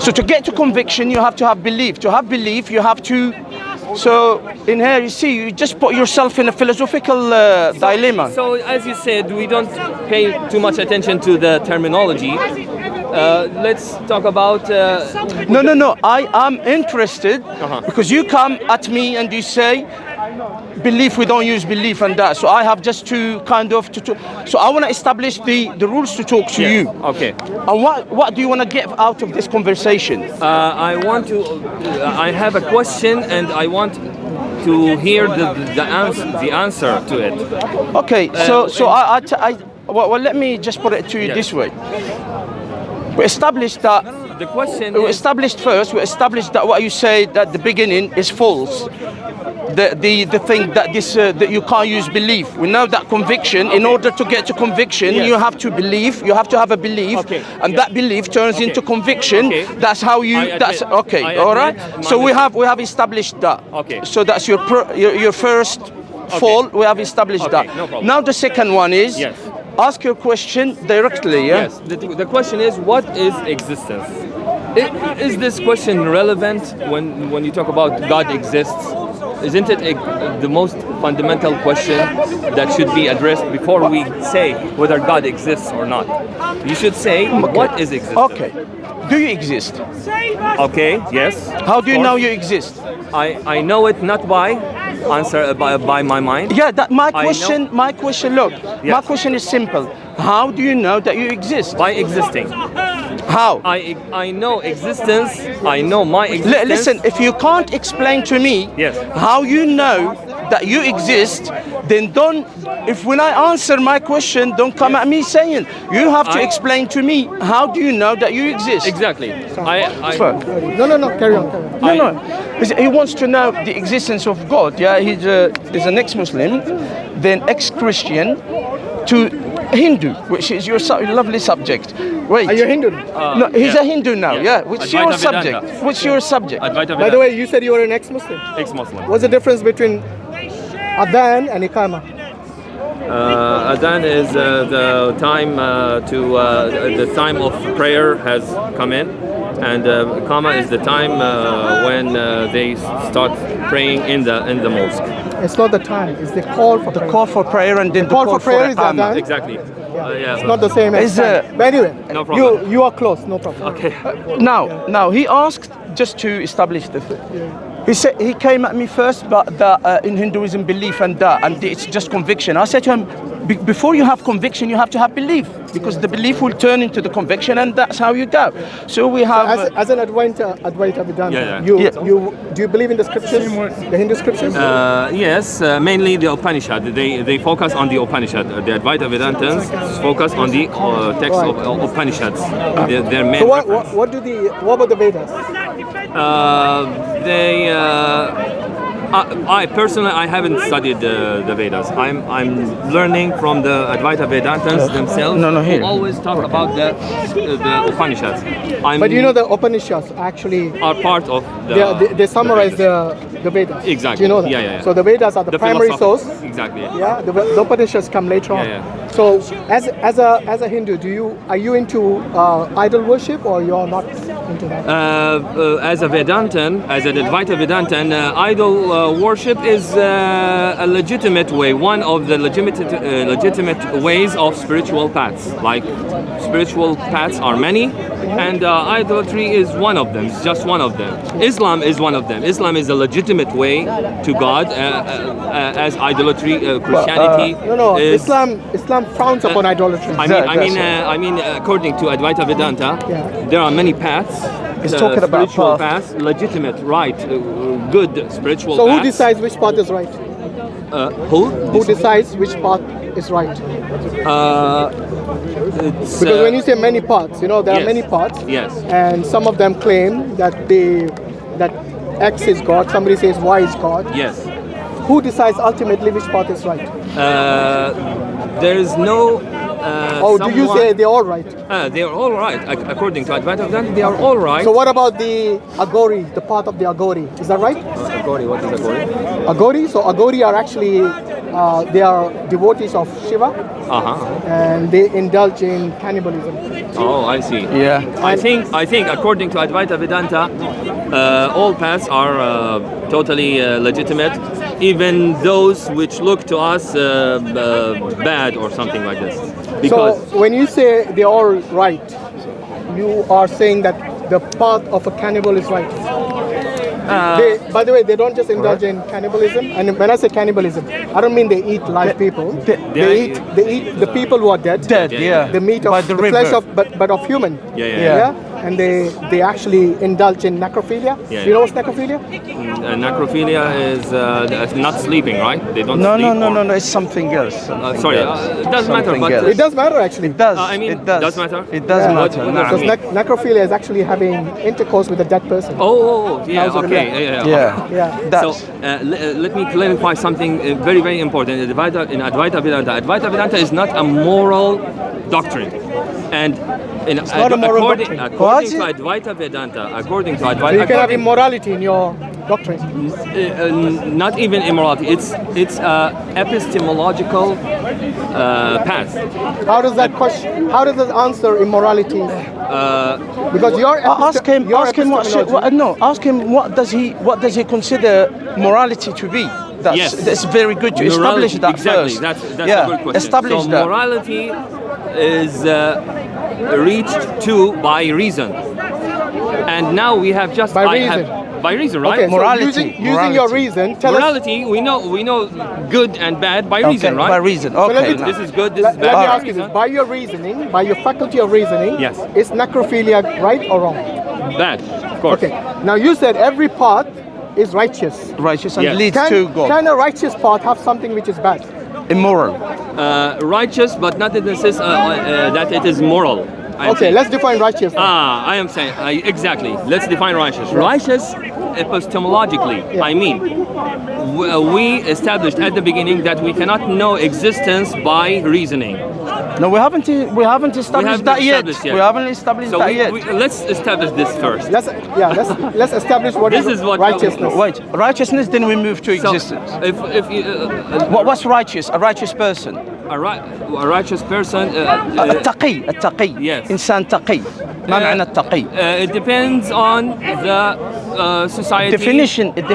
So to get to conviction, you have to have belief. To have belief, you have to. So in here, you see, you just put yourself in a philosophical dilemma. So as you said, we don't pay too much attention to the terminology. Let's talk about. No. I am interested because you come at me and you say, belief, we don't use belief and that. So I have just to kind of so I want to establish the rules to talk to you. Okay. And what do you want to get out of this conversation? I want to. I have a question and I want to hear the answer to it. Okay. So well, let me just put it to you this way. We established that. The question. We established that what you said at the beginning is false. The thing that that you can't use belief. We know that conviction. In order to get to conviction, you have to believe. You have to have a belief, and that belief turns into conviction. That's how you. That's okay. All right. So we have established that. Okay. So that's your first fall. We have established that. No problem. Now the second one is. Yes. Ask your question directly. Yeah. Yes. The question is, what is existence? Is this question relevant when you talk about God exists? Isn't it the most fundamental question that should be addressed before we say whether God exists or not? You should say, what is existence? Okay. Do you exist? Okay, yes. How do you know you exist? I know it not by by my mind. Yeah, my question, look, Yes. my question is simple. How do you know that you exist? By existing. How? I know existence, I know my existence. Listen, if you can't explain to me Yes. how you know that you exist, then when I answer my question, don't come at me saying, you have to explain to me, how do you know that you exist? Exactly. No, carry on. No. He wants to know the existence of God. Yeah, he's an ex-Muslim, then ex-Christian, to Hindu, which is your lovely subject. Wait. Are you Hindu? No, he's a Hindu now. Yeah. What's your subject? What's your subject? By the way, you said you were an ex-Muslim. Ex-Muslim. What's the difference between Adhan and Iqama? Adhan is the time the time of prayer has come in, and Iqama is the time when they start praying in the mosque. It's not the time. It's the call for prayer. Call for prayer and then the call for prayer is Adhan. Exactly. It's not the same as time. But anyway, no problem. You are close. No problem. Okay. Now he asked just to establish the thing. He said he came at me first, but in Hinduism belief and it's just conviction. I said to him, before you have conviction, you have to have belief, because the belief will turn into the conviction, and that's how you go. So we have. So as an Advaita Vedanta, do you believe in the scriptures, the Hindu scriptures? Yes, mainly the Upanishad. They focus on the Upanishad. The Advaita Vedantins focus on the text of Upanishads. Their main. So what about the Vedas? I personally haven't studied the Vedas. I'm learning from the Advaita Vedantins themselves. Who always talk about the Upanishads. But you know the Upanishads actually are part of they summarize the Vedas. Exactly. Do you know that? Yeah. So the Vedas are the primary source. Exactly. Yeah. The Upanishads come later on. Yeah. So as a Hindu, are you into idol worship, or you're not into that? As a Vedantin, as an Advaita Vedantin, idol worship is a legitimate way, one of the legitimate ways of spiritual paths. Like spiritual paths are many, and idolatry is one of them. It's just one of them. Islam is one of them. Islam is a legitimate way to God, as idolatry, Christianity. Islam frowns upon idolatry. I mean, according to Advaita Vedanta, there are many paths. It's talking about spiritual paths, legitimate, right, good spiritual So paths. who decides which path is right? Who decides which path is right? Because when you say many paths, there are many paths. Yes. And some of them claim that X is God. Somebody says Y is God. Yes. Who decides ultimately which path is right? There is no. Do you say they're all right? They are all right. According to Advaita Vedanta, they are all right. So what about the Agori, the path of the Agori? Is that right? Agori, what is Agori? Agori? So Agori are actually they are devotees of Shiva Uh-huh. and they indulge in cannibalism. Oh, I see. Yeah. I think according to Advaita Vedanta, all paths are totally legitimate, even those which look to us bad or something like this. Because So when you say they're all right, you are saying that the path of a cannibal is right. By the way, they don't just indulge in cannibalism. And when I say cannibalism, I don't mean they eat live people. They eat the people who are dead. Dead, yeah. The meat By of the the flesh river. of but of human. Yeah. And they actually indulge in necrophilia. Yeah, You know what's necrophilia? necrophilia is not sleeping, right? They don't No, sleep. no, no, or- no, no. It's something else. Sorry, it doesn't matter, Something but else. It does matter actually. It does. I mean, it does. does matter? It does Yeah. matter. What نعم. does Because necrophilia is actually having intercourse with a dead person. Oh, yeah, Now's the okay. relate. Yeah. Yeah. Yeah. That's, So let me clarify something very, very important. In Advaita Vedanta is not a moral doctrine, and not a moral doctrine. according to What? Advaita Vedanta, according to So Advaita, you can have immorality in your doctrine. not even immorality. It's epistemological path. How does that question? How does that answer immorality? Because your ask him. Ask him what. No. Ask him what does he consider morality to be? That's very good to establish that exactly. first. That's yeah. a good question. Establish so that. morality is reached to by reason, and now we have just By reason. by reason, right? Okay, Morality. so using your reason, tell us. Morality, we know good and bad by reason, right? By reason. let Okay. me- now. This is good. This Let is me bad. by ask you reason. this: by your reasoning, by your faculty of reasoning, Yes. is necrophilia right or wrong? Bad, of course. Okay. Now you said every path is righteous. Righteous and Yes. leads to God. Can a righteous path have something which is bad? Immoral. Righteous, but not in the sense that it is moral. I am Okay, saying. let's define righteous. I am saying exactly. Let's define righteous. Righteous, epistemologically, Yeah. I mean, we established at the beginning that we cannot know existence by reasoning. No, we haven't established that yet. established yet. We haven't established So that yet. let's establish this first. Let's establish what This is is what- righteousness. Wait, righteousness, then we move to So, existence. if you, What's righteous? A righteous person. a righteous person, التقي التقي Yes. إنسان تقي ما معنى التقي it depends on the society.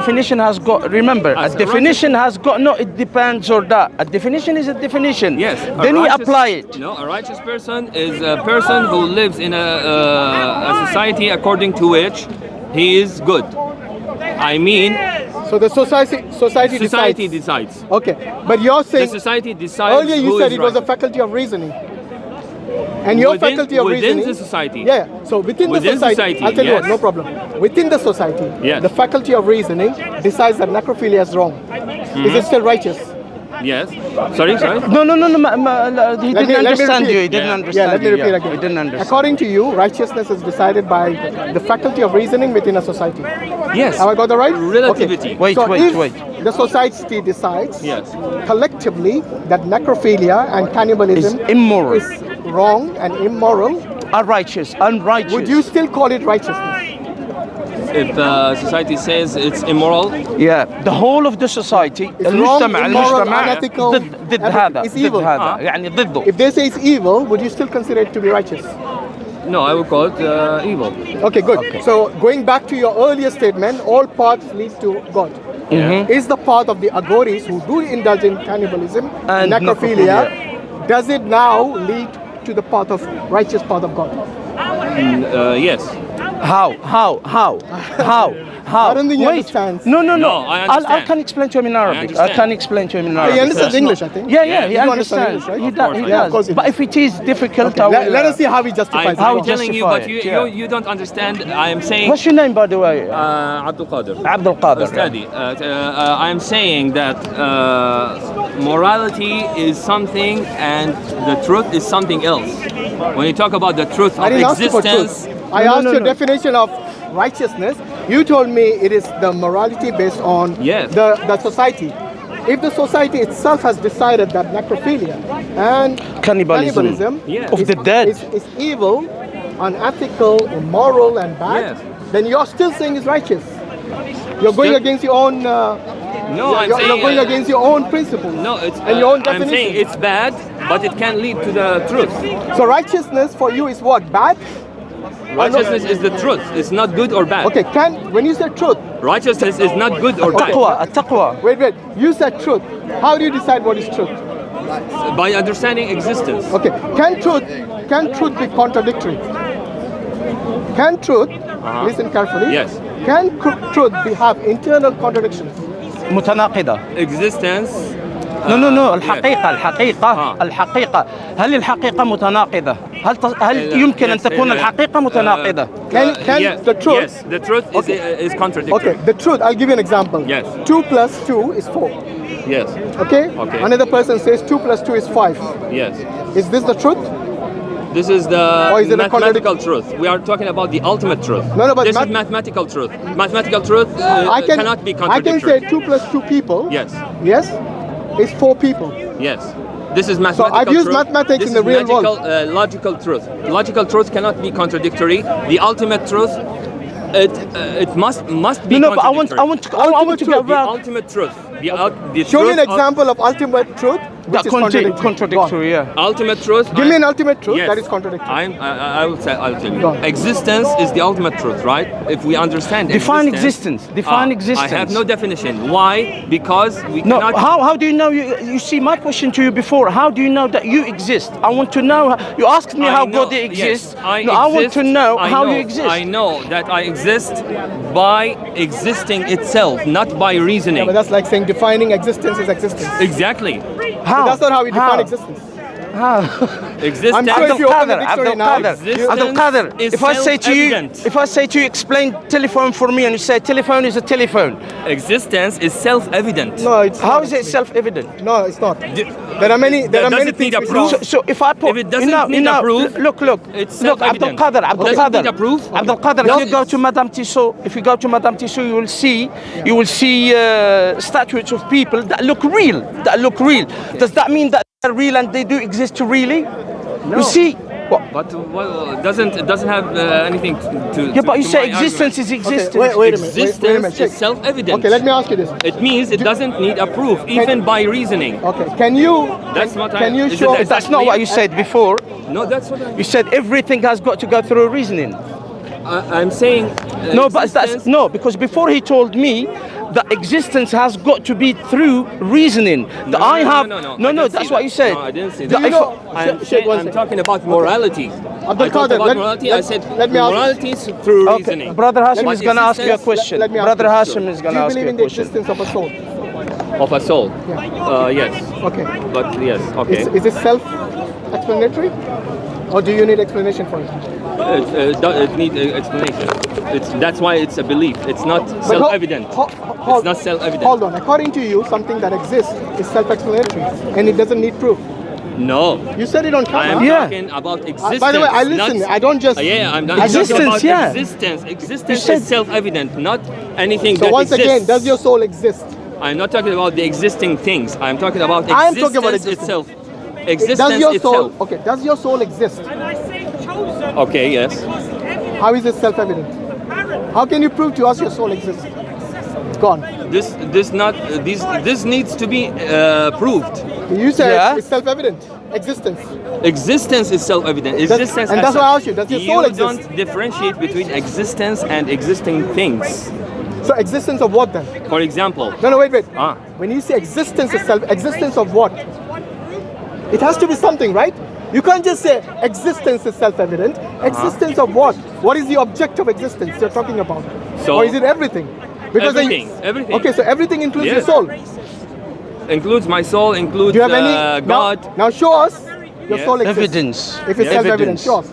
definition has got, remember, As a a definition has got, no, it depends or that. A definition is a definition. Yes. Then we righteous- apply it. No, a righteous person is a person who lives in a society according to which he is good. I mean, So the society decides. Okay, but you're The saying society decides. earlier you who said is it was a righteous. faculty of reasoning. And your Within- faculty of within reasoning. the society. Yeah. So within Within the society, society, I'll tell you what, yes. no problem. Within the society, Yes. the faculty of reasoning decides that necrophilia is wrong. Is it still righteous? Yes. Sorry. No, he Let me didn't understand repeat. you. He didn't Yeah. understand Yeah, let me you. repeat Yeah, again. He didn't understand. According to you, righteousness is decided by the faculty of reasoning within a society. Yes. Have I got that right? Relativity. Okay. Wait, so wait, if wait. the society decides Yes. collectively that necrophilia and cannibalism Is immoral. is wrong and immoral, Unrighteous. would you still call it righteousness? If society says it's immoral, Yeah, the whole of the society It's wrong, immoral, المجتمع unethical, ضد هذا it's evil. ضد هذا يعني ضده. If they say it's evil, would you still consider it to be righteous? no, I would call it evil. Okay, good. So going back to your earlier statement, all paths lead to God. Is the path of the Agoris who do indulge in cannibalism And necrophilia, does it now lead to the path of righteous path of God? Yes. How? I don't think he Wait. understands. No. No, I I understand. can explain to him in Arabic. I understand. can explain to him in He Arabic. understands English, I think. Yeah, Yeah, he you understand understands. English, right? He Of does. course, He yeah, of does. course he But does. if it is difficult, Okay, I will, let us see how he justifies I'm it. telling you, justify but it, yeah. you don't understand. I am saying. What's your name, by the way? Abdul Qadir. Abdul Qadir. Study. I'm saying that morality is something and the truth is something else. When you talk about the truth I of didn't ask you for truth. existence, I No, asked no, your no. definition of righteousness. You told me it is the morality based on Yes. the society. If the society itself has decided that necrophilia and Cannibalism. Yes. Of the dead. is evil, unethical, immoral, and bad, Yes. then you're still saying it's righteous. You're going Still- against your own No, I'm You're saying going against your own principles. No, it's and your own I'm definition. saying it's bad, but it can lead to the truth. So righteousness for you is what? Bad? Righteousness is the truth. It's not good or bad. Okay, when you say truth, Righteousness is not good or bad. التقوى. wait, you said truth. How do you decide what is truth? By understanding existence. Okay, can truth be contradictory? Can truth, listen carefully, Yes. Can truth have internal contradictions? متناقضة. Existence. No. Yes. الحقيقة. هل الحقيقة متناقضة؟ هل يمكن أن تكون الحقيقة متناقضة؟ Can the truth? Yes, the truth is contradictory. Okay, the truth. I'll give you an example. Yes. 2 plus 2 is 4. Yes. Okay. Okay. Another person says 2 plus 2 is 5. Yes. Is this the truth? This is the Or is it a mathematical truth. We are talking about the ultimate truth. No, but this is mathematical truth. Mathematical truth cannot be contradictory. I can say 2 plus 2 people. Yes. Yes. Is 4 people. Yes. This is mathematical So I've used truth. mathematics This in the real magical, world. Logical truth. Logical truth cannot be contradictory. The ultimate truth, it must be No, but I want contradictory. to The get around ultimate truth. The Show me truth an example of ultimate truth which that is contradictory. contradictory. Yeah. Ultimate truth. Give me an ultimate truth Yes. that is contradictory. I will say. I'll tell Go you. on. Existence is the ultimate truth, right? If we understand Define existence. Define I existence. have no definition. Why? Because we No, cannot. how do you know you see my question to you before? How do you know that you exist? I want to know. You asked me how God exists. Yes, I I want exist. to know I how know, you exist. I know that I exist by existing itself, not by reasoning. But that's like saying defining existence is existence. Exactly. How? That's not how we define How? existence. Existence. I'm sure if you open the dictionary now, Abdul Qadir, is if I say to you, self-evident. explain telephone for me, and you say telephone is a telephone, Existence is self-evident. No, it's how not. is it self-evident? No, it's not. There are many does things it need a which proof? are- So if I put, If it doesn't need a proof, look, it's look, Abdul self-evident. Qadir, Does it need a proof? Abdul Qadir, if you go to Madame Tissot, you will see statues of people that look real. Does that mean that they're real and they do exist really? No. You see? What? But it doesn't have anything to. Yeah, but you to say my existence argument. is existence. wait a minute. Wait a Existence minute. is self-evident. Okay, let me ask you this. It means it doesn't need a proof, even by reasoning. Okay, can you show? is That's not what you said before. No, that's what You said everything has got to go through reasoning. I'm saying. No, but that's existence- no, because before he told me that existence has got to be through reasoning. That I have No, no, I didn't that's say what that. you said. No, I didn't say That that. if- know- I'm talking about morality. Abdul I talked Qadir, about let- morality. let- I said let me ask- morality is through Okay, reasoning. Brother Hashim But is going to ask you a existence- question. let me ask Brother you. Hashim is Do going you to ask believe you in a the question. existence of a soul? Of a soul. Yes. Okay. But yes. Okay. Is it self-explanatory, or do you need explanation for it? It needs explanation. That's why it's a belief. It's not But self-evident. It's not self-evident. Hold on. According to you, something that exists is self-explanatory, and it doesn't need proof. No. You said it on I camera. am Yeah. talking about existence. By the way, I listen. not- I don't just. Yeah, I'm not Existence, talking about yeah. existence. Existence said- is self-evident, not anything So that once exists. again, does your soul exist? I'm not talking about the existing things. I'm talking about I am existence talking about existence. itself. Does Existence your itself. soul? Okay. Does your soul exist? Okay, yes. How is it self-evident? How can you prove to us your soul exists? It's gone. This needs to be proved. You said Yeah. it's self-evident. Existence. Existence is self-evident. Existence, and as that's why I such. asked you, does your soul You exist? don't differentiate between existence and existing things. So existence of what then? For example, No, wait. Ah. When you say existence is existence of what? It has to be something, right? You can't just say existence is self-evident. Existence of what? What is the object of existence you're talking about? So- or is it everything? Because then everything. Okay, so everything includes your Yes. soul. includes my soul, includes Do you have any God. Now show us your Yes. soul exists. Evidence. If it's Yeah. self-evident, Evidence. show us.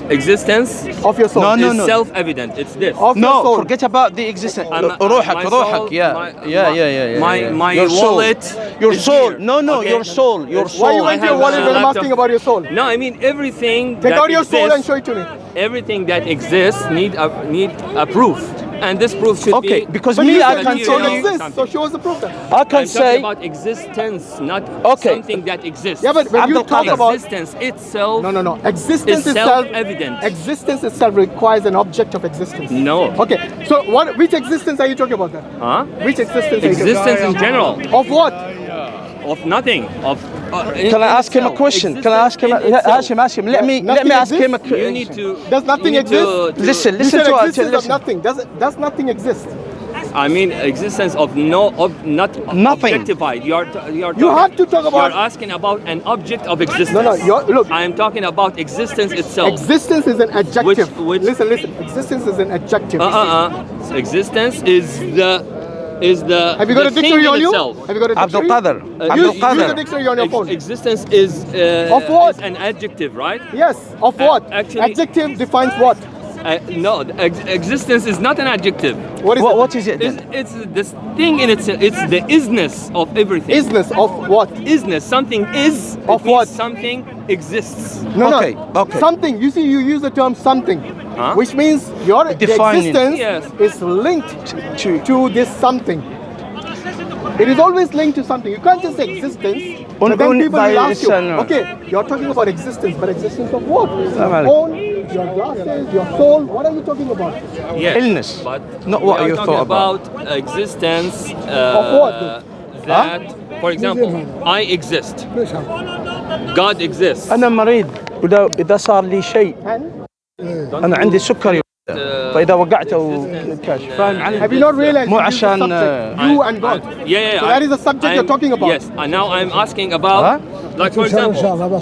Existence Of your soul. No, is no. self-evident. It's this. Of your No, soul. forget about the existence. I'm- روحك my روحك soul, yeah. my- Yeah. my Your soul. wallet Your is soul. here. No, Okay. your soul. Your Why soul. Why you went to I your have wallet a when I'm laptop. asking about your soul? No, I mean everything Take that out your soul and exists, show it to me. everything that exists need a proof. And this proof should Okay, be. because But me, you I said can you tell don't you. exist, so show us the proof then. I can I'm say. talking about existence, not Okay. something that exists. Yeah, but when you Abdul talk Qadir. about existence itself. no. Existence Is itself, self-evident. existence itself requires an object of existence. No. Okay, so which existence are you talking about then? Huh? Which existence? Are you Existence in general. talking about? Of what? Of nothing. Of. Can I ask him a question? Can I ask him? Hashim, let me Nothing ask him a exists? question. You need to. Does nothing you need to- exist? to- Listen, You listen said to her. existence of Listen. nothing. Does nothing exist? I mean, existence of not Nothing. objectified. You're You have to talk about- You're asking about an object of existence. No, look. I am talking about existence itself. Existence is an adjective. Which- Listen. Existence is an adjective. Existence is the Have you got the a dictionary thing on in you? itself. Have you got a Abdul dictionary? Qadir. Use- Abdul Use the Qadir. dictionary on your phone. Existence is Of what? is an adjective, right? Yes. Of what? Actually- Adjective defines what? No, existence is not an adjective. What is it? What is it then? It's this thing in itself. It's the isness of everything. Isness of what? Isness. Something is. it Of means what? Something exists. No. Okay. Something. You see, you use the term something, Huh? which means your the Defining. existence Yes. is linked to this something. It is always linked to something. You can't just say existence. But then people will ask you, okay, you're talking about existence, but existence of what? Your phone, your glasses, your soul. What are you talking about? Yes, Illness. but Not we what are you talking thought about. existence. Of what? That, for example, I exist. God exists. أنا مريض إذا صار لي شيء أنا عندي سكري فإذا وقعت وكاشف فاهم علي؟ Have you not realized مو you use the عشان subject, you and God? Yeah. So that is the subject you're talking about. Yes, and now I'm asking about, like for example.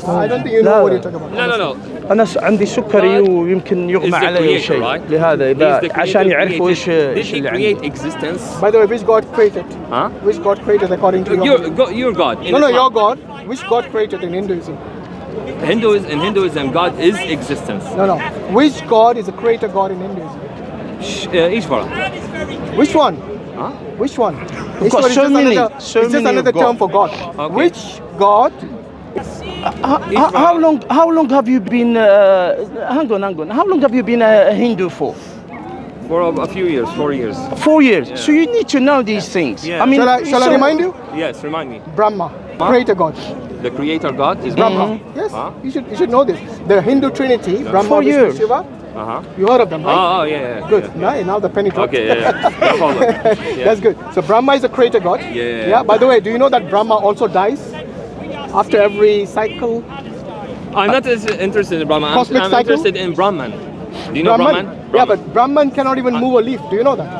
I don't think you know what you're talking about. No. أنا عندي سكري ويمكن Is يغمى the علي creator, شيء right? لهذا He is إذا the creator عشان يعرفوا created. إيش Did he اللي create عندي. existence? By the way, which God created? Huh? Which God created according to your Your God. in No, Islam. your God. Which God created in Hinduism? In Hinduism, God is existence. No. Which God is a creator God in Hinduism? Ishvara. Which one? Huh? Which one? We've got Ishwar is so just many, another, so it's just many another of God. term for God. Okay. Which God? How long have you been hang on how long have you been a Hindu for? For a few years, 4 years. 4 years. So you need to know these things. Yeah. I mean, Shall I remind you? Yes, remind me. Brahma, creator God. The creator God is Brahma. Yes, Huh? you should know this. The Hindu Trinity, Brahma, 4 Vishnu, years. Shiva. Uh-huh. You heard of them, right? Oh, yeah. Good. Now the penny dropped. Okay, yeah. No problem. Yeah. That's good. So Brahma is a creator God. Yeah. Yeah. By the way, do you know that Brahma also dies after every cycle? I'm not interested in Brahman. Cosmic I'm cycle? interested in Brahman. Do you know Brahman? Yeah, but Brahman cannot even move a leaf. Do you know that?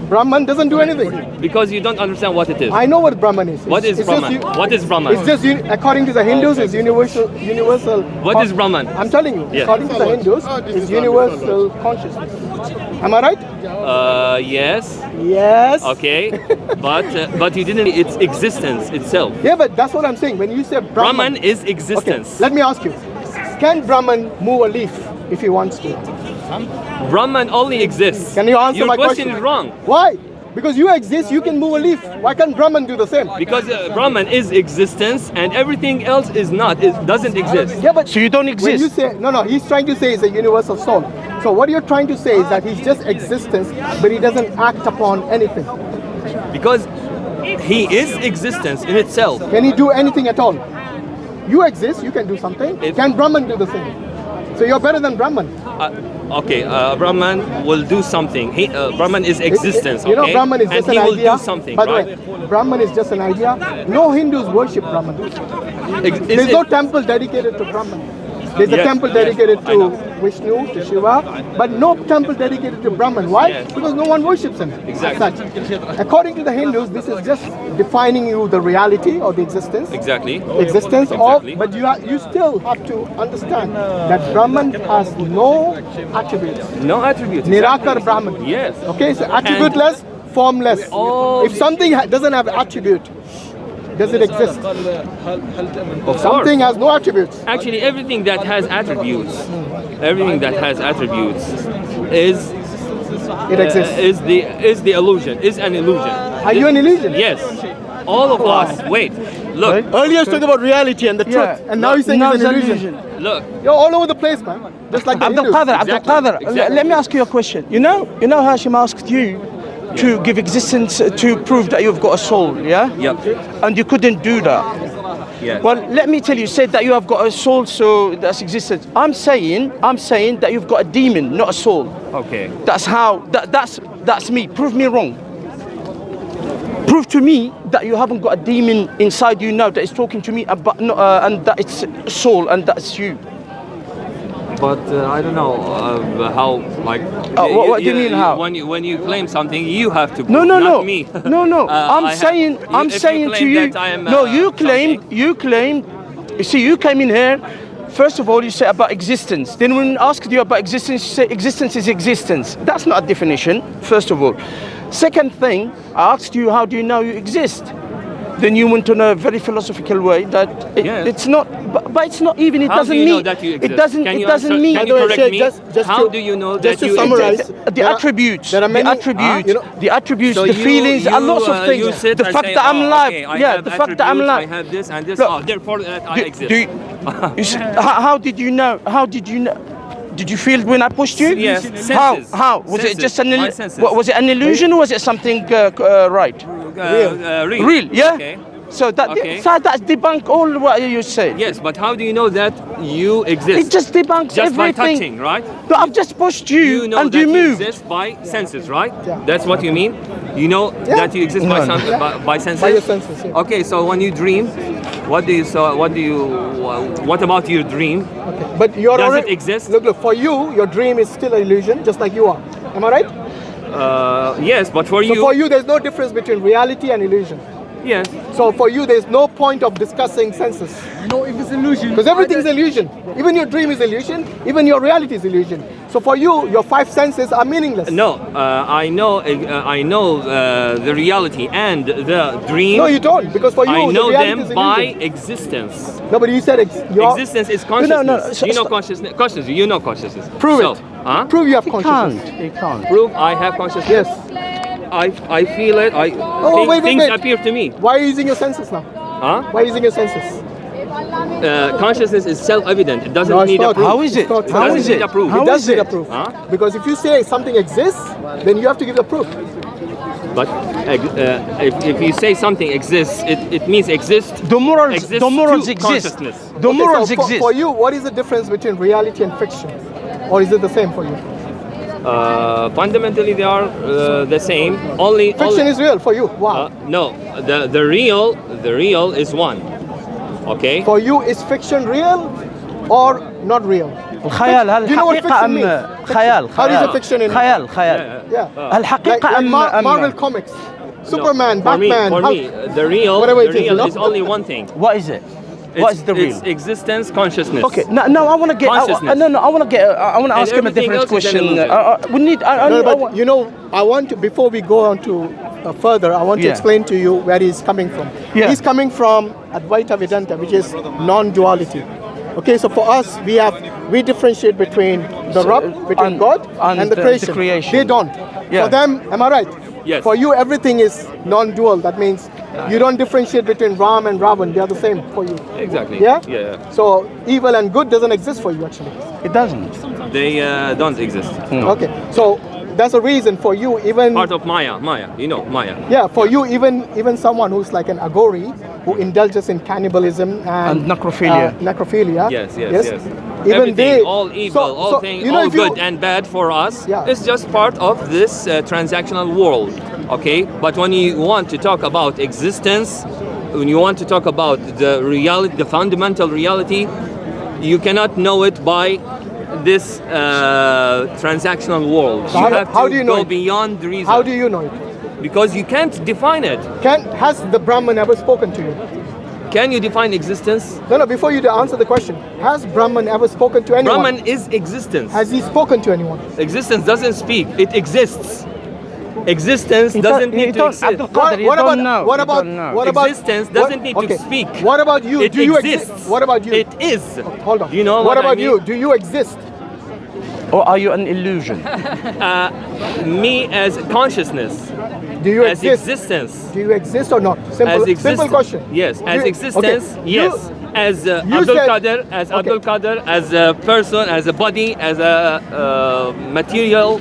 Brahman doesn't do anything. Because you don't understand what it is. I know what Brahman is. What is Brahman? What is Brahman? It's just according to the Hindus, it's universal. What is Brahman? I'm telling you. Yeah. According to the Hindus, it's universal consciousness. Am I right? Yes. Yes. Okay. But you didn't. It's existence itself. Yeah, but that's what I'm saying. When you say Brahman is okay, existence. let me ask you. Can Brahman move a leaf if he wants to? Brahman only exists. Can you answer Your my question is wrong. Why? Because you exist, you can move a leaf. Why can't Brahman do the same? Because Brahman is existence and everything else is not. It doesn't exist. Yeah, but So you don't when you exist. say no, he's trying to say it's a universal soul. So what you're trying to say is that he's just existence, but he doesn't act upon anything. Because he is existence in itself. Can he do anything at all? You exist, you can do something. Can Brahman do the same? So you're better than Brahman. Okay, Brahman will do something. Brahman is existence. You know, okay? Brahman is and just he an will idea. do something, By the right? way, Brahman is just an idea. No Hindus worship Brahman. There's no temple dedicated to Brahman. There's a Yes, temple yes, dedicated I know. to Vishnu, to Shiva, but no temple dedicated to Brahman. Why? Yes. Because no one worships him. Exactly. As such. According to the Hindus, this is just defining you the reality or the existence. Exactly. Existence Exactly. of, but you still have to understand that Brahman has no attributes. No attributes. Nirakar exactly. Brahman. Yes. Okay, so attributeless, formless. all If something doesn't have attribute, does it exist? Of Something course. has no attributes. Actually, everything that has attributes is It exists. is the illusion. Is an illusion. Are you an illusion? Yes. all of us. Wait, look, Earlier, you was talking about reality and the truth, and now you're saying it's an illusion. look. You're all over the place, man. Just like the Abdul Hindus. Qadir, Exactly, Abdul Qadir, exactly. let me ask you a question. You know Hashim asked you to give existence to prove that you've got a soul, yeah? Yep. And you couldn't do that. Yeah. Well, let me tell you, said that you have got a soul, so that's existence. I'm saying that you've got a demon, not a soul. Okay. That's me. Prove me wrong. Prove to me that you haven't got a demon inside you now that is talking to me about, and that it's soul and that's you. But I don't know how. Like. What do you mean how? When you claim something, you have to. No, not me. No. I'm saying to you. No, you claimed. You see, you came in here. First of all, you say about existence. Then when I asked you about existence, you say existence is existence. That's not a definition, first of all. Second thing, I asked you, how do you know you exist? Then you went on a very philosophical way that it's not, but it's not even. It How doesn't do you mean. know that you exist? It doesn't. Can It you doesn't answer- mean. Can you correct me? How to- do you know just that to you summarize, exist? The attributes, there are many- the attributes, the attributes, So the you- feelings, you, and lots of things. You sit The and fact say, that I'm oh, alive, okay, I yeah, have the fact that I'm attributes, alive. I have this and this. Look, Therefore, I exist. You see, how did you know? How did you know? Did you feel when I pushed you? Yes, How? senses. How? Was it Senses, just an? my senses. Was it an illusion or was it something right? Real. Real, yeah. Okay. So that Okay. that's debunk all what you say. Yes, but how do you know that you exist? It just debunks Just by everything. touching, right? No, I've just pushed you, You know and that you you moved. exist by senses, right? Yeah. That's what you mean? You know that you exist by, No, no. by senses? By your senses, yeah. Okay, so when you dream, what about your dream? Okay. But you're Does already, it exist? Look, for you, your dream is still an illusion, just like you are. Am I right? Yes, but for So you, for you, there's no difference between reality and illusion. yes. So for you, there's no point of discussing senses. No, if it's illusion. Because everything's illusion. Even your dream is illusion. Even your reality is illusion. So for you, your five senses are meaningless. No, I know the reality and the dream. No, you don't. Because for you, I the know reality them is by illusion. existence. No, but you said Existence is consciousness. no, so- you know consciousness. Consciousness. You know consciousness. Prove So, it. Huh? Prove you have He consciousness. can't. He can't. Prove I have consciousness. Yes. I feel it. wait, Things wait. appear to me. Why are you using your senses now? Huh? Why are you using your senses? Consciousness is self-evident. It doesn't No, it's need a not. proof. How is it? It's not. How Doesn't is need it? a proof. How It does is need a it? proof. Huh? Because if you say something exists, then you have to give the proof. But if you say something exists, it means exists. The morals Exists exist. to consciousness. The morals so exist. for you, what is the difference between reality and fiction? Or is it the same for you? Fundamentally, they are the same. Only Fiction is real for you. Wow. no. The real is one. Okay. For you, is fiction real or not real? الخيال هل Do you know what الحقيقة fiction أم means? خيال How is خيال a fiction in خيال خيال Yeah. الحقيقة أم Marvel أم comics, Superman, for me, Batman. for me, the real, Whatever the it is, real you know? is only one thing. What is it? What is the real? It's existence, consciousness. Okay, no, I want to get. Consciousness. I want to ask him a everything different else is an question. illusion. We need. No, but you know, I want to, before we go on to further, I want to Yeah. explain to you where he's coming from. Yeah. He's coming from Advaita Vedanta, which is non-duality. Okay, so for us, we differentiate between the Rabb, between God, and the creation. They don't. Yeah. For them, am I right? Yes. For you, everything is non-dual. That means you don't differentiate between Ram and Ravan. They are the same for you. Exactly. Yeah? Yeah. So evil and good doesn't exist for you, actually. It doesn't. They don't exist. Okay, so that's a reason for you, even Part of Maya. You know Maya. yeah, for you, even someone who's like an agori who indulges in cannibalism and necrophilia. Necrophilia. Yes. Even Everything, they, all evil, all things, you know, all if you- good and bad for us, Yeah. it's just part of this transactional world. Okay, but when you want to talk about existence, when you want to talk about the reality, the fundamental reality, you cannot know it by this transactional world. So You how- have how to do you know go it? beyond reason. How do you know it? Because you can't define it. Has the Brahman ever spoken to you? Can you define existence? No, before you answer the question, has Brahman ever spoken to anyone? Brahman is existence. Has he spoken to anyone? Existence doesn't speak, it exists. Existence doesn't need to exist. Abdul Qadir, you don't know. What You about don't know. what about Existence doesn't need to okay. speak. What about you? It Do you exists. exist? What about you? It is. Hold on. You know what what I about mean? you? Do you exist? or are you an illusion? Me as consciousness, Do you as exist? existence, Do you exist or not? Simple, as existence. simple question. Yes, as You- existence. okay, Yes, as you Abdul said- Qadir, as okay. Abdul Qadir, as a person, as a body, as a material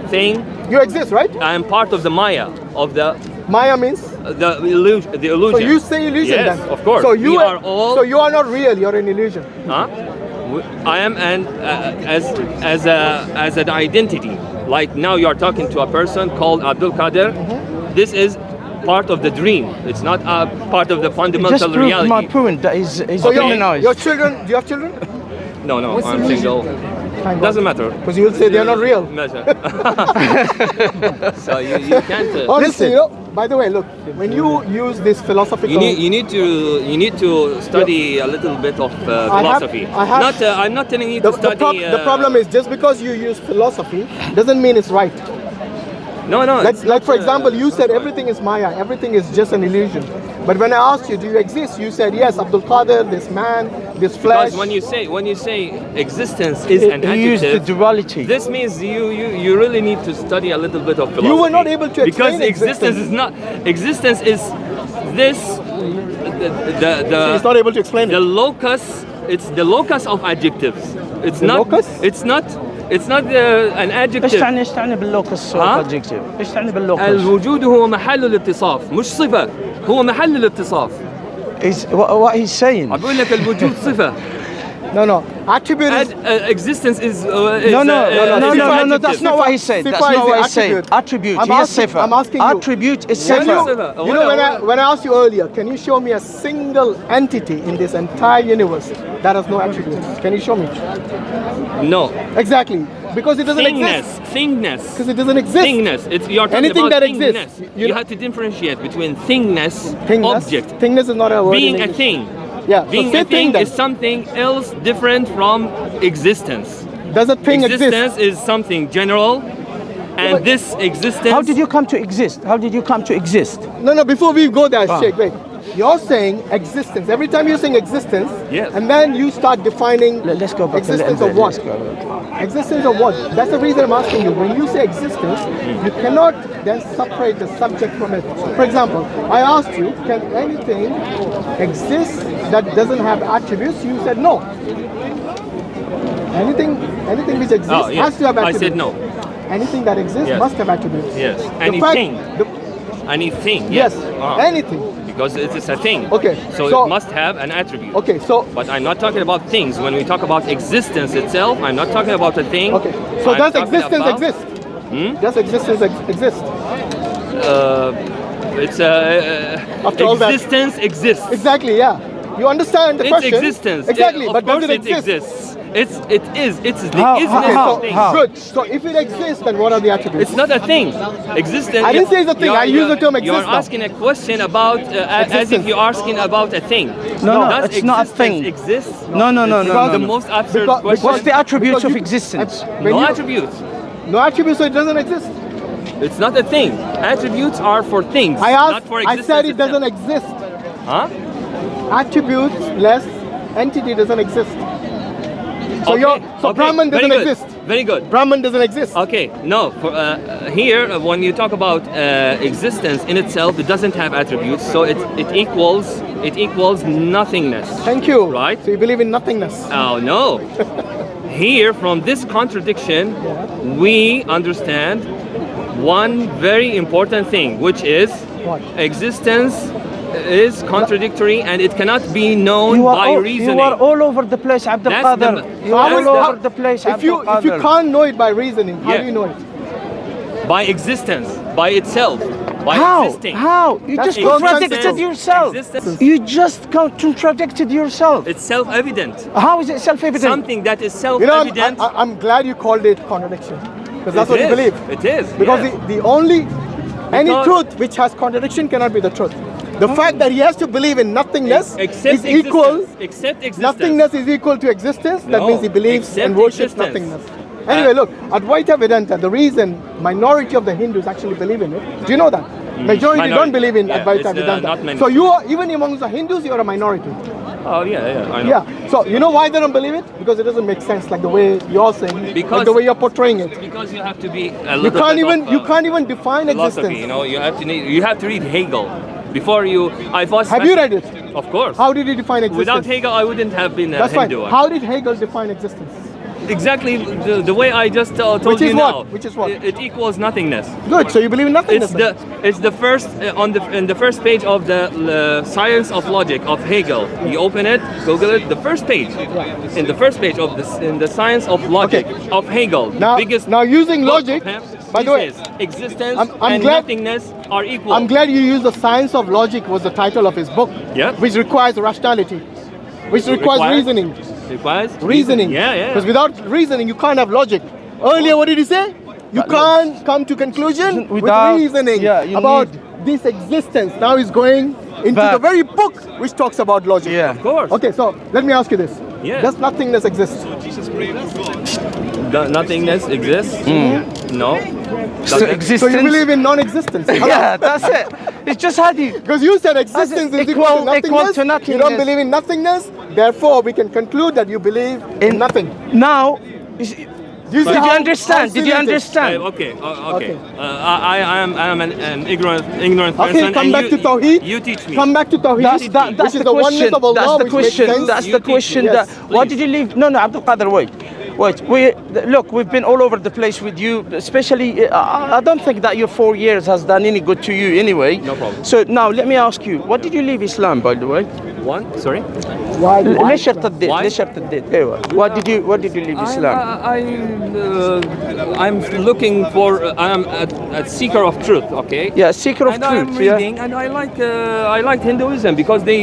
thing. You exist, right? I am part of the Maya, of the Maya means. illusion. The illusion. So you say illusion Yes, then? of course. So you We are all. So you are not real. You're an illusion. Huh? I am an as an identity. Like now you are talking to a person called Abdul Qadir. This is part of the dream. It's not a part of the fundamental Just prove reality. my point that is So demonized. your children. Do you have children? No, I'm single. Doesn't matter. Because you'll say they're not real. Measure. So you can't. Honestly, you know. By the way, look. When you use this philosophical. You need to study a little bit of philosophy. I have- Not I'm not telling you The, to study. the problem is just because you use philosophy doesn't mean it's right. no. Like for example, you said everything is Maya, everything is just an illusion. But when I asked you, do you exist? You said yes, Abdul Qadir, this man, this flesh. Because when you say existence is an He used the adjective, duality. this means you really need to study a little bit of philosophy. You were not able to because explain existence is not existence is this the He's not able to explain the it. locus. It's the locus of adjectives. It's The not. locus? It's not an ايش adjective. تعني ايش تعني باللوكس ها؟ adjective؟ ايش تعني باللوكس؟ الوجود هو محل الاتصاف مش صفة. هو محل الاتصاف. What he's saying. بقول لك الوجود صفة. No. Attribute is. Existence is No, that's not what he said. That's Sifa not is what the he said. attribute. Attribute, I'm yes, asking- Sifa. I'm asking you. Attribute is Can Sifa. you know when I asked you earlier, can you show me a single entity in this entire universe that has no attributes? Can you show me? No. Exactly. Because it doesn't exist. Thingness. Because it doesn't exist. Thingness. You're talking Anything about that thingness. exists, You have to differentiate between thingness, Thingness. object, Thingness is not a word. being in a English. thing. Yeah. Being so say a thing then. is something else different from existence. Does a thing Existence exist? is something general, and but- this existence. How did you come to exist? How did you come to exist? No. Before we go there, Sheikh, wait. You're saying existence. Every time you're saying existence, Yes. and then you start defining Let's go back existence to the of what? Let's go back. Existence of what? That's the reason I'm asking you. When you say existence, you cannot then separate the subject from it. For example, I asked you, can anything exist that doesn't have attributes? You said no. Anything which exists Oh, yes. has to have I attributes. said no. Anything that exists Yes. must have attributes. Yes. The fact- Anything. the- Anything. yes. Ah. Anything. Because it is a thing. Okay, So so- it must have an attribute. Okay. So But I'm not talking about things. When we talk about existence itself, I'm not talking about a thing. okay. So I'm does talking existence about- exist? Does existence exist? It's After all that- existence exists. Exactly. Yeah. You understand the It's question? existence. Exactly. Of But does course it exist? exists. It's the How- isness Okay, how- so of things. how? good. So if it exists, then what are the attributes? It's not a thing. Existence. I didn't say it's a thing. I use the term You're exist now. asking a question about as if Existence. you're asking about a thing. No, Does it's not a existence thing. Exist? No. The no. most absurd Because- question. What's the attributes Because of you- existence? when no you- attributes. No attributes, so it doesn't exist. It's not a thing. Attributes are for things, I not asked. for I existence. said it itself. doesn't exist. Huh? Attributes less entity doesn't exist. So Brahman very doesn't good. exist. Very good. Brahman doesn't exist. Okay, no. Here, when you talk about existence in itself, it doesn't have attributes, so it equals nothingness. Thank you. Right. So you believe in nothingness. Oh no. Here, from this contradiction, we understand one very important thing, which is What? existence is contradictory and it cannot be known You by are reasoning. all over the place, Abdul That's the- Qadir. You So are how all is over that- the place, If you Abdul Qadir. can't know it by reasoning, how Yeah. do you know it? By existence, by itself, by How? existing. How? You That's just nonsense. contradicted yourself. Existence. You just contradicted yourself. It's self-evident. How is it self-evident? Something that is You know, self-evident. I'm glad you called it contradiction, because that's it what you is. believe. It is. Because yes. the only any Because- truth which has contradiction cannot be the truth. The fact that he has to believe in nothingness Except is equal. existence. Except existence. Nothingness is equal to existence. That No, means he believes except and worships existence. nothingness. Anyway, look, Advaita Vedanta, the reason minority of the Hindus actually believe in it, do you know that? Majority Minority. don't believe in Yeah, Advaita it's, Vedanta. not many. So you are, even amongst the Hindus, you are a minority. Oh yeah, I know. Yeah. So you know why they don't believe it? Because it doesn't make sense, like the way you're saying, like the way you're portraying it. Because you have to be a You little can't bit even of, you can't even define philosophy. existence. You know, you have to read Hegel before you. Have you read it? Of course. How did he define existence? Without Hegel, I wouldn't have been a That's fine. Hindu. How did Hegel define existence? Exactly the way I just told Which is you what? now. Which is what? It equals nothingness. Good. So you believe in nothingness. It's the first in the first page of the Science of Logic of Hegel. You open it, Google it. The first page, in the first page of this in the Science of Logic of Hegel. Now, the biggest now using book logic. of him, By he the way, says existence I'm and glad- nothingness are equal. I'm glad you used the Science of Logic was the title of his book. Yeah. Which requires rationality, which requires reasoning. Requires Reasoning. Yeah. Because without reasoning, you can't have logic. Earlier, what did he say? You can't come to conclusion Without- with reasoning yeah, you about this existence. Now he's going into Back. the very book which talks about logic. Yeah. Of course. Okay, so let me ask you this. Yeah. Does nothingness exist? Nothingness exists? No. So So existence. you believe in non-existence? Yeah, that's it. It's just how do you. Because you said existence is equal to nothingness. equal to You nothingness. don't believe in nothingness. Therefore, we can conclude that you believe in nothing. Now, you see- Do you see did you how- understand? how Did silly you it is? understand? Okay. Okay. I am an ignorant person. Okay, come and back you, to Tawheed. You teach me. Come back to Tawheed. That's which is the the oneness question. of Allah, That's the which makes question. sense. That's You the teach me. question. Yes, Why did you leave? No, Abdul Qadir, wait. Look, we've been all over the place with you. Especially, I don't think that your 4 years has done any good to you anyway. No problem. So now let me ask you, what did you leave Islam, by the way? One. Sorry. Why? ليش ارتديت؟ Why? ليش ارتديت؟ أيوة. Why did you leave Islam? I'm looking for. I'm a seeker of truth. Okay. Yeah, seeker of and truth. I'm reading, and I like Hinduism because they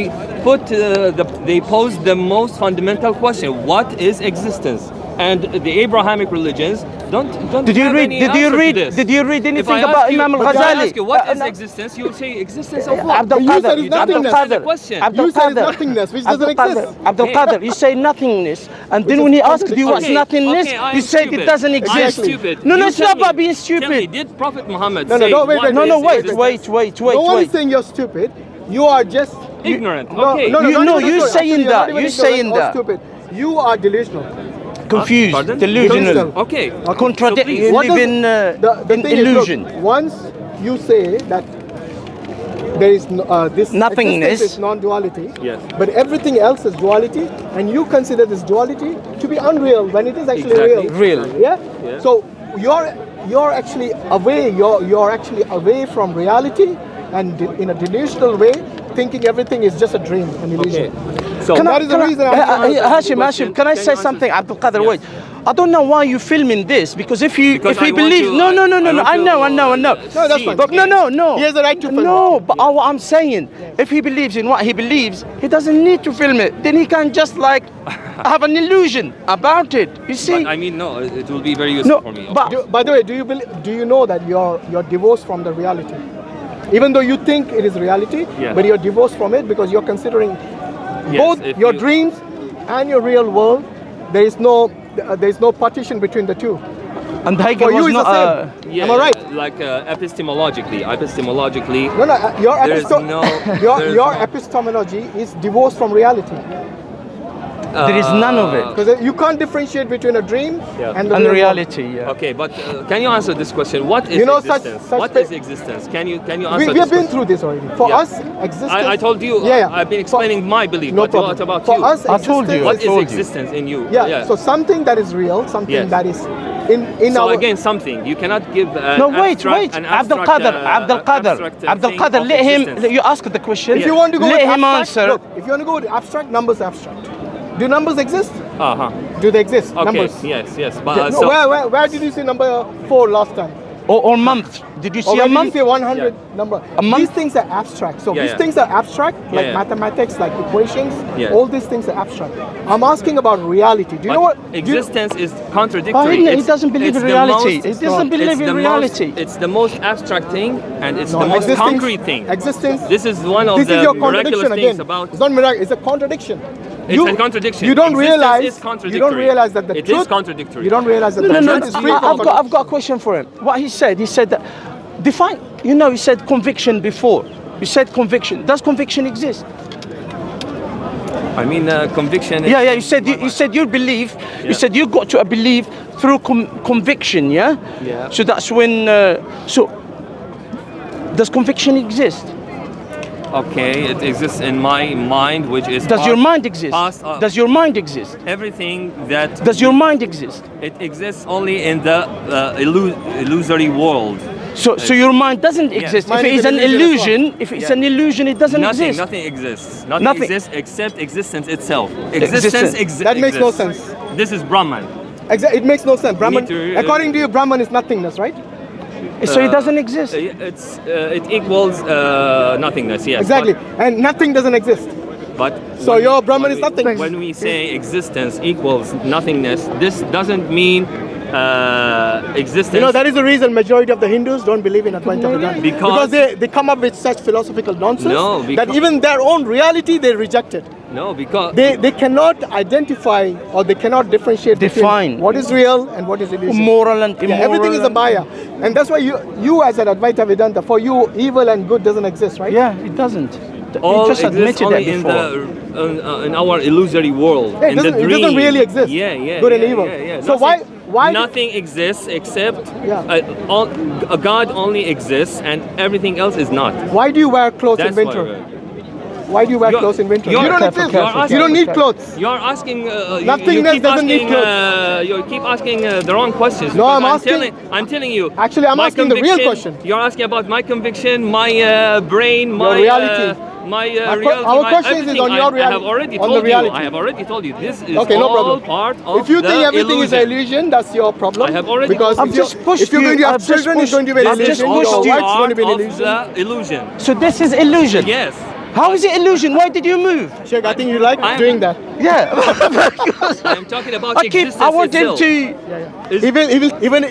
they pose the most fundamental question: what is existence? And the Abrahamic religions don't. Did you have read? any Did you answer to read? this. Did you read If I anything ask about you- Imam but if I al-Ghazali? ask you what is existence, you'll say existence of what? Abdul You said Qadir. it's nothingness. Abdul Qadir. Question. Abdul You said it's Qadir. nothingness, which Abdul doesn't Qadir. exist. Abdul Qadir, you say nothingness, and then is when he asked you what's Okay, nothingness, okay, I you am said stupid. it doesn't I am exist. stupid. No, You it's tell not me- about being tell me, stupid. did Prophet Muhammad No, no, say no, wait, what wait, No, is no, wait, existence? wait. No one is Wait. saying you're stupid. You are just Ignorant. No, Okay. no, no, You- not no, even you're ignorant. saying Actually, that. not even You're ignorant saying or that. Stupid. You are delusional. Confused, Pardon? delusional. Delusional. Okay. Contradict. So please- You What live does- in the in thing is, illusion. look, once you say that there is this Nothingness. existence is non-duality, Yes. but everything else is duality, and you consider this duality to be unreal when it is actually Exactly. real. Real. Yeah. Yeah. So you're actually away. You're actually away from reality, and in a delusional way, thinking everything is just a dream, an illusion. Okay. So That is the reason I'm asking you Hashim, question. can I Can say you answer? something? Abdul Qadir, Yes. wait. I don't know why you're filming this because if he Because I want believes, to- no, I want I to, know. No, that's see. fine. But no. He has a right to film No, it. but what I'm saying, if he believes in what he believes, he doesn't need to film it. Then he can just like have an illusion about it. You see? But I mean, no, it will be very useful No, for me. but By the way, do you know that you're divorced from the reality? Even though you think it is reality, Yeah. but you're divorced from it because you're considering Yes, both if your you- dreams and your real world. There is no partition between the two. and Hegel For you, was it's not. the same. Yeah, Am I right? Like epistemologically, No, your There is no- there is your no- epistemology is divorced from reality there is none of it. because you can't differentiate between a dream Yeah. and the And real reality, yeah. Okay, but can you answer this question? What is You know, such- existence? such What pa- is existence? Can you world. answer We this have been question? through this already. For Yeah. us, existence. I told you. Yeah, yeah. I've been explaining my belief. No but problem. what about For you? us, I told you. existence What I is told you. existence in you? Yeah, so something that is real, something Yes. that is in So our again, something you cannot give. No, wait. An Abdul abstract, Qadir, Abdul abstract, Qadir, thing let of him. existence. You ask the question. If you want to go let with him abstract, answer. look, if you want to go with abstract, numbers are abstract. Do numbers exist? Uh-huh. Do they exist? Okay. Numbers. Yes. But Yeah, no, where did you see number 4 last time? Or month. Did you Or see where a did month? you say 100 number? A month? These things are abstract. So Yeah, these yeah. things are abstract, like yeah. mathematics, like equations. Yeah. All these things are abstract. I'm asking about reality. Do you know what? Existence is contradictory. Oh, he It's- doesn't believe it's in the reality. most- He doesn't believe it's in the reality. Most, it's the most abstract thing, and it's No, the most existence- concrete thing. Existence. This is one of This the is your miraculous contradiction things again. about. It's not miracle. It's a contradiction. It's a contradiction. You don't Existence realize. is contradictory. You don't realize that the It truth. is contradictory. You don't realize that No, the no, truth is free from I've got a question for him. What he said that define. You know, he said conviction before. You said conviction. Does conviction exist? I mean, conviction. Yeah. You said you believe. You said you got to a belief through conviction. Yeah. Yeah. So that's when. So does conviction exist? Okay, it exists in my mind, which is. Does your mind exist? Does your mind exist? Everything that. Does your mind exist? It exists only in the illusory world. So your mind doesn't exist. Mind If it is is an an illusion illusion, if it's an illusion, it doesn't exist. Nothing exists. Nothing. Nothing exists except existence itself. Existence exists. That makes no sense. This is Brahman. It makes no sense. Brahman, to, according to you, Brahman is nothingness, right? So it doesn't exist. It equals nothingness. Yes. Exactly. And nothing doesn't exist. But So your Brahman is nothing. When we say existence equals nothingness, this doesn't mean existence. You know, that is the reason majority of the Hindus don't believe in Advaita Vedanta. Because they come up with such philosophical nonsense No, that because- even their own reality they reject it. No, because They cannot identify or they cannot differentiate Define. between what is real and what is illusion. Moral and Yeah, immoral. everything is a maya. And that's why you as an Advaita Vedanta, for you, evil and good doesn't exist, right? Yeah, it doesn't. all You just exists admitted that only in before. in our illusory world. Yeah, in the it dream. doesn't really exist. Yeah. Good and yeah, evil. Yeah. So Nothing- why nothing exists except Yeah. God only exists and everything else is not. why do you wear clothes That's in winter? why. Why do you wear You're- clothes in winter? you're- You don't Careful, exist. careful, You don't need careful. clothes. You're asking. Nothingness keep doesn't need asking, you keep asking the wrong questions. No, because I'm asking- I'm telling you. Actually, I'm my asking the real conviction- question. You're asking about my conviction, my brain, my reality. my Our reality. our my question is everything. on your I have reality. already On told the reality. you. I have already told you. This is Okay, no all problem. part of If you the think everything is an illusion. illusion, that's your problem. I have already because told if you. you're, I've just pushed if you're going to you. have I've just children, it's pushed- going to be an I've just illusion. pushed Your you. wife's going to be an Part illusion. of the illusion. So this is illusion. Yes. How is it illusion? Why did you move? Sheikh, I think you like I'm- doing that. Yeah. I'm talking about I existence want him itself. to.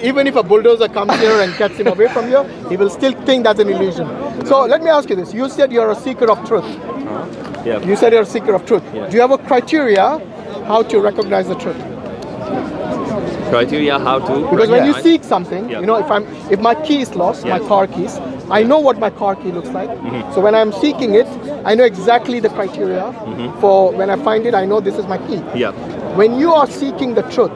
Even if a bulldozer comes here and gets him away from here, he will still think that's an illusion. So let me ask you this. You said you're a seeker of truth. Yeah. You said you're a seeker of truth. Yeah. Do you have a criteria how to recognize the truth? Criteria how to. Because when you recognize- seek something, Yeah. you know, if my key is lost, my Yes. car keys, I know what my car key looks like. So when I'm seeking it, I know exactly the criteria for when I find it, I know this is my key. Yeah. When you are seeking the truth,